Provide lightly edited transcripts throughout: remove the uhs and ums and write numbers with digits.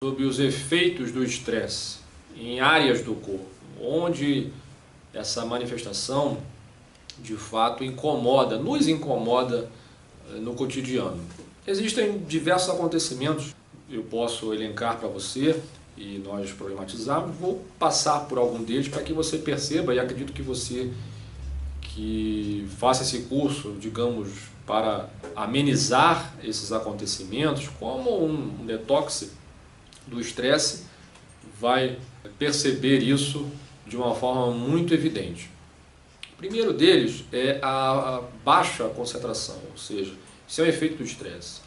sobre os efeitos do estresse em áreas do corpo, onde essa manifestação de fato nos incomoda no cotidiano. Existem diversos acontecimentos, eu posso elencar para você e nós problematizarmos, vou passar por algum deles para que você perceba, e acredito que você que faça esse curso, digamos, para amenizar esses acontecimentos, como um detox do estresse, vai perceber isso de uma forma muito evidente. O primeiro deles é a baixa concentração, ou seja, isso é um efeito do estresse.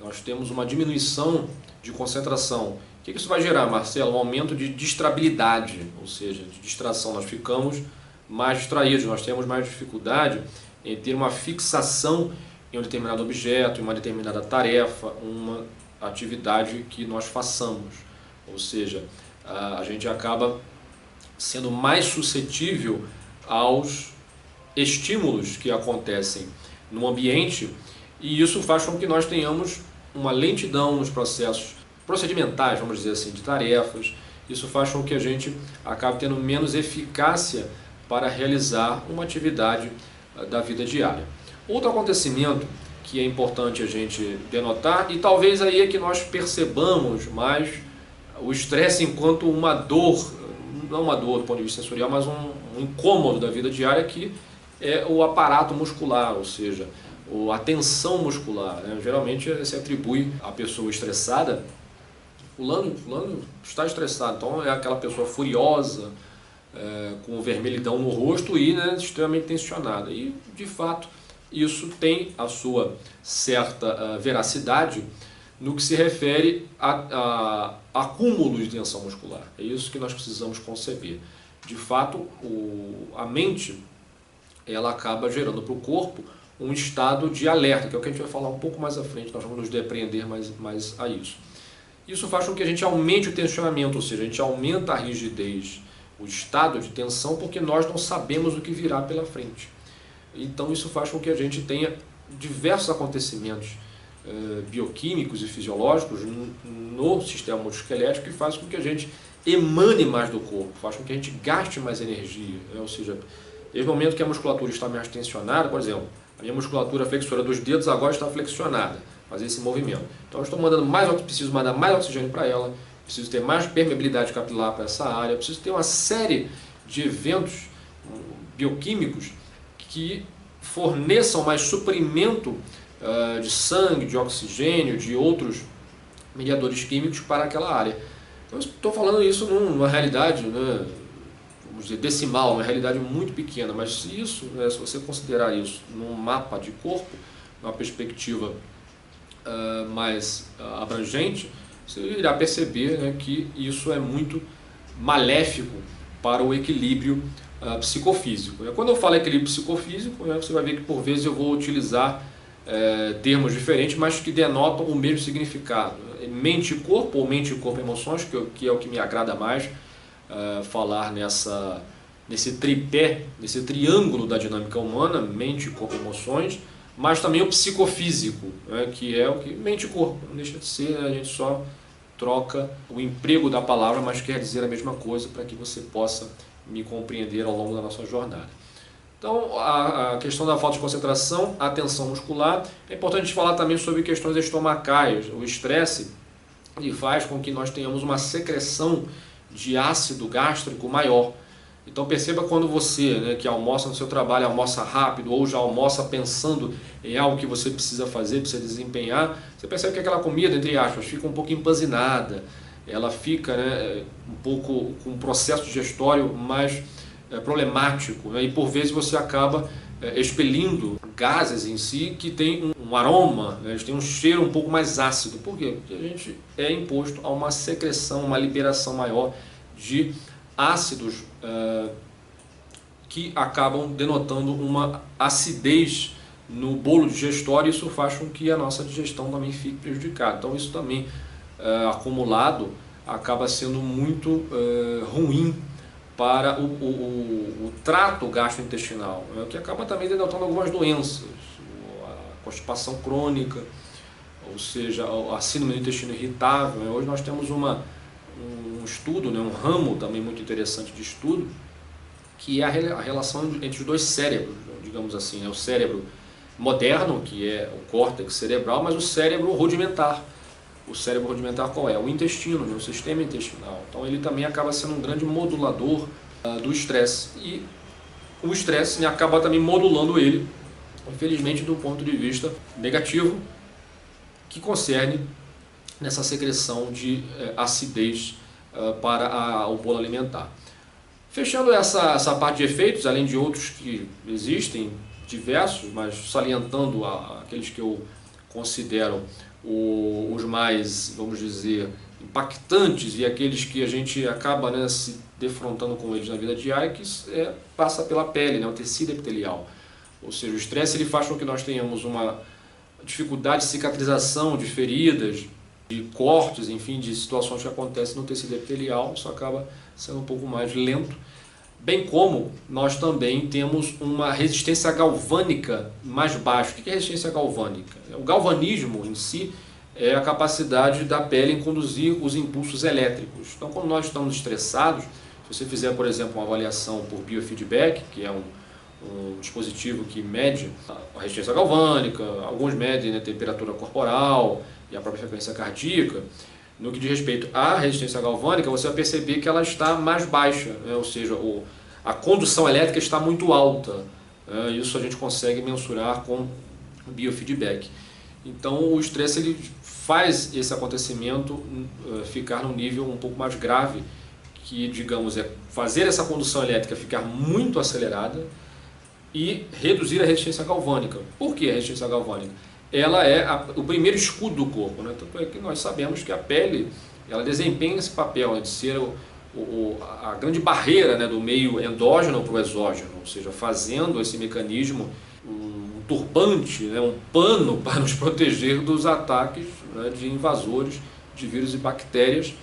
Nós temos uma diminuição de concentração. O que isso vai gerar, Marcelo? Um aumento de distrabilidade, ou seja, de distração. Nós ficamos mais distraídos, nós temos mais dificuldade em ter uma fixação em um determinado objeto, em uma determinada tarefa, uma atividade que nós façamos. Ou seja, a gente acaba sendo mais suscetível aos estímulos que acontecem no ambiente, e isso faz com que nós tenhamos uma lentidão nos processos procedimentais, vamos dizer assim, de tarefas. Isso faz com que a gente acabe tendo menos eficácia para realizar uma atividade da vida diária. Outro acontecimento que é importante a gente denotar, e talvez aí é que nós percebamos mais o estresse enquanto uma dor, não uma dor do ponto de vista sensorial, mas um incômodo da vida diária, que é o aparato muscular, ou seja, a tensão muscular, né? Geralmente se atribui à pessoa estressada, fulano está estressado, então é aquela pessoa furiosa, com vermelhidão no rosto e, né, extremamente tensionada. E, de fato, isso tem a sua certa veracidade no que se refere a acúmulo de tensão muscular. É isso que nós precisamos conceber. De fato, a mente ela acaba gerando para o corpo um estado de alerta, que é o que a gente vai falar um pouco mais à frente, nós vamos nos depreender mais a isso. Isso faz com que a gente aumente o tensionamento, ou seja, a gente aumenta a rigidez, o estado de tensão, porque nós não sabemos o que virá pela frente. Então isso faz com que a gente tenha diversos acontecimentos bioquímicos e fisiológicos no sistema musculoesquelético, que faz com que a gente emane mais do corpo, faz com que a gente gaste mais energia, né? Ou seja, desde o momento que a musculatura está mais tensionada, por exemplo, a minha musculatura flexora dos dedos agora está flexionada, fazer esse movimento. Então eu estou mandando preciso mandar mais oxigênio para ela, preciso ter mais permeabilidade capilar para essa área, preciso ter uma série de eventos bioquímicos que forneçam mais suprimento de sangue, de oxigênio, de outros mediadores químicos para aquela área. Então, eu estou falando isso numa realidade, né, vamos dizer, decimal, uma realidade muito pequena, mas se você considerar isso num mapa de corpo, numa perspectiva mais abrangente, você irá perceber, né, que isso é muito maléfico para o equilíbrio psicofísico. Quando eu falo equilíbrio psicofísico, você vai ver que por vezes eu vou utilizar termos diferentes, mas que denotam o mesmo significado. Mente e corpo, ou mente e corpo e emoções, que é o que me agrada mais falar nesse tripé, nesse triângulo da dinâmica humana, mente, corpo e emoções, mas também o psicofísico, né, que é o que mente e corpo, não deixa de ser, a gente só troca o emprego da palavra, mas quer dizer a mesma coisa, para que você possa me compreender ao longo da nossa jornada. Então, a questão da falta de concentração, a tensão muscular, é importante falar também sobre questões estomacais. O estresse ele faz com que nós tenhamos uma secreção de ácido gástrico maior. Então perceba quando você, né, que almoça no seu trabalho, almoça rápido ou já almoça pensando em algo que você precisa fazer, precisa desempenhar, você percebe que aquela comida, entre aspas, fica um pouco empanzinada, ela fica, né, um pouco com um processo digestório mais problemático, né, e por vezes você acaba expelindo gases em si que tem um aroma, né, eles têm um cheiro um pouco mais ácido. Por quê? Porque a gente é imposto a uma secreção, uma liberação maior de ácidos que acabam denotando uma acidez no bolo digestório, e isso faz com que a nossa digestão também fique prejudicada. Então isso também acumulado acaba sendo muito ruim para o trato gastrointestinal, né, que acaba também denotando algumas doenças, a constipação crônica, ou seja, a síndrome do intestino irritável. Hoje nós temos um estudo, um ramo também muito interessante de estudo, que é a relação entre os dois cérebros, digamos assim, o cérebro moderno, que é o córtex cerebral, mas o cérebro rudimentar. O cérebro rudimentar qual é? O intestino, o sistema intestinal. Então ele também acaba sendo um grande modulador do estresse. E o estresse acaba também modulando ele, infelizmente, do ponto de vista negativo, que concerne nessa secreção de acidez para o bolo alimentar. Fechando essa parte de efeitos, além de outros que existem, diversos, mas salientando aqueles que eu considero os mais, vamos dizer, impactantes e aqueles que a gente acaba se defrontando com eles na vida diária, que passa pela pele, o tecido epitelial. Ou seja, o estresse ele faz com que nós tenhamos uma dificuldade de cicatrização de feridas, de cortes, enfim, de situações que acontecem no tecido epitelial. Isso acaba sendo um pouco mais lento. Bem como nós também temos uma resistência galvânica mais baixa. O que é resistência galvânica? O galvanismo em si é a capacidade da pele em conduzir os impulsos elétricos. Então, quando nós estamos estressados, se você fizer, por exemplo, uma avaliação por biofeedback, que é um dispositivo que mede a resistência galvânica, alguns medem a temperatura corporal e a própria frequência cardíaca. No que diz respeito à resistência galvânica, você vai perceber que ela está mais baixa, ou seja, a condução elétrica está muito alta. Isso a gente consegue mensurar com o biofeedback. Então o estresse ele faz esse acontecimento ficar num nível um pouco mais grave, que, digamos, é fazer essa condução elétrica ficar muito acelerada e reduzir a resistência galvânica. Por que a resistência galvânica? Ela é o primeiro escudo do corpo, Tanto é que nós sabemos que a pele ela desempenha esse papel de ser a grande barreira do meio endógeno para o exógeno, ou seja, fazendo esse mecanismo um turbante, um pano para nos proteger dos ataques de invasores de vírus e bactérias,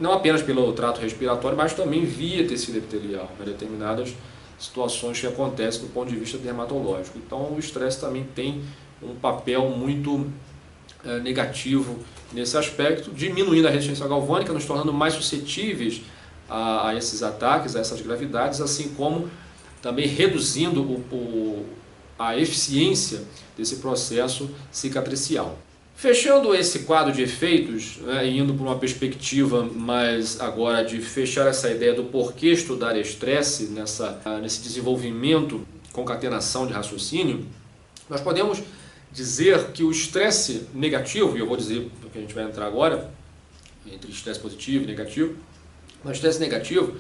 não apenas pelo trato respiratório, mas também via tecido epitelial, determinadas situações que acontecem do ponto de vista dermatológico. Então o estresse também tem um papel muito negativo nesse aspecto, diminuindo a resistência galvânica, nos tornando mais suscetíveis a esses ataques, a essas gravidades, assim como também reduzindo a eficiência desse processo cicatricial. Fechando esse quadro de efeitos, e indo para uma perspectiva mais agora de fechar essa ideia do porquê estudar estresse nesse desenvolvimento, concatenação de raciocínio, nós podemos dizer que o estresse negativo, e eu vou dizer o que a gente vai entrar agora, entre estresse positivo e negativo, o estresse negativo,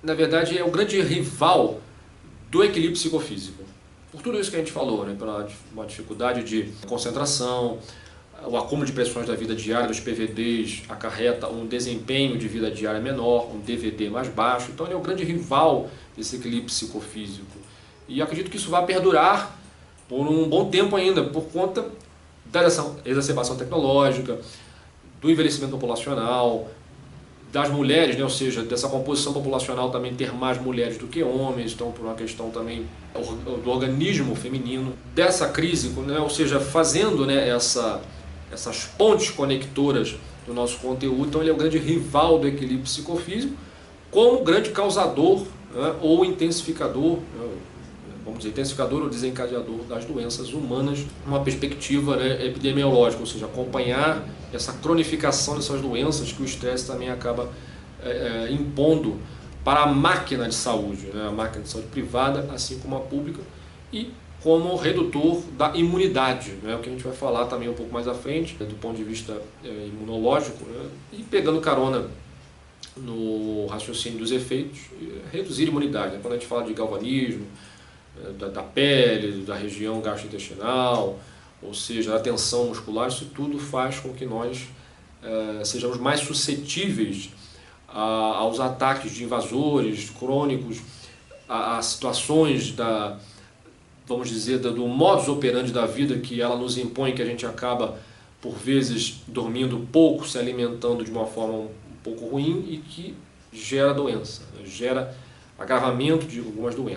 na verdade, é o grande rival do equilíbrio psicofísico. Por tudo isso que a gente falou, pela uma dificuldade de concentração, o acúmulo de pressões da vida diária, dos PVDs, acarreta um desempenho de vida diária menor, um DVD mais baixo. Então ele é o grande rival desse equilíbrio psicofísico. E acredito que isso vai perdurar por um bom tempo ainda, por conta da exacerbação tecnológica, do envelhecimento populacional, das mulheres, ou seja, dessa composição populacional também ter mais mulheres do que homens, então por uma questão também do organismo feminino, dessa crise, ou seja, fazendo essas pontes conectoras do nosso conteúdo. Então ele é o grande rival do equilíbrio psicofísico, como grande causador ou intensificador, vamos dizer, intensificador ou desencadeador das doenças humanas, uma perspectiva epidemiológica, ou seja, acompanhar essa cronificação dessas doenças que o estresse também acaba impondo para a máquina de saúde, a máquina de saúde privada, assim como a pública, e como redutor da imunidade, o que a gente vai falar também um pouco mais à frente, do ponto de vista imunológico, e pegando carona no raciocínio dos efeitos, reduzir a imunidade. Quando a gente fala de galvanismo, da pele, da região gastrointestinal, ou seja, da tensão muscular, isso tudo faz com que nós sejamos mais suscetíveis aos ataques de invasores crônicos, a situações vamos dizer, do modus operandi da vida que ela nos impõe, que a gente acaba, por vezes, dormindo pouco, se alimentando de uma forma um pouco ruim e que gera doença, gera agravamento de algumas doenças.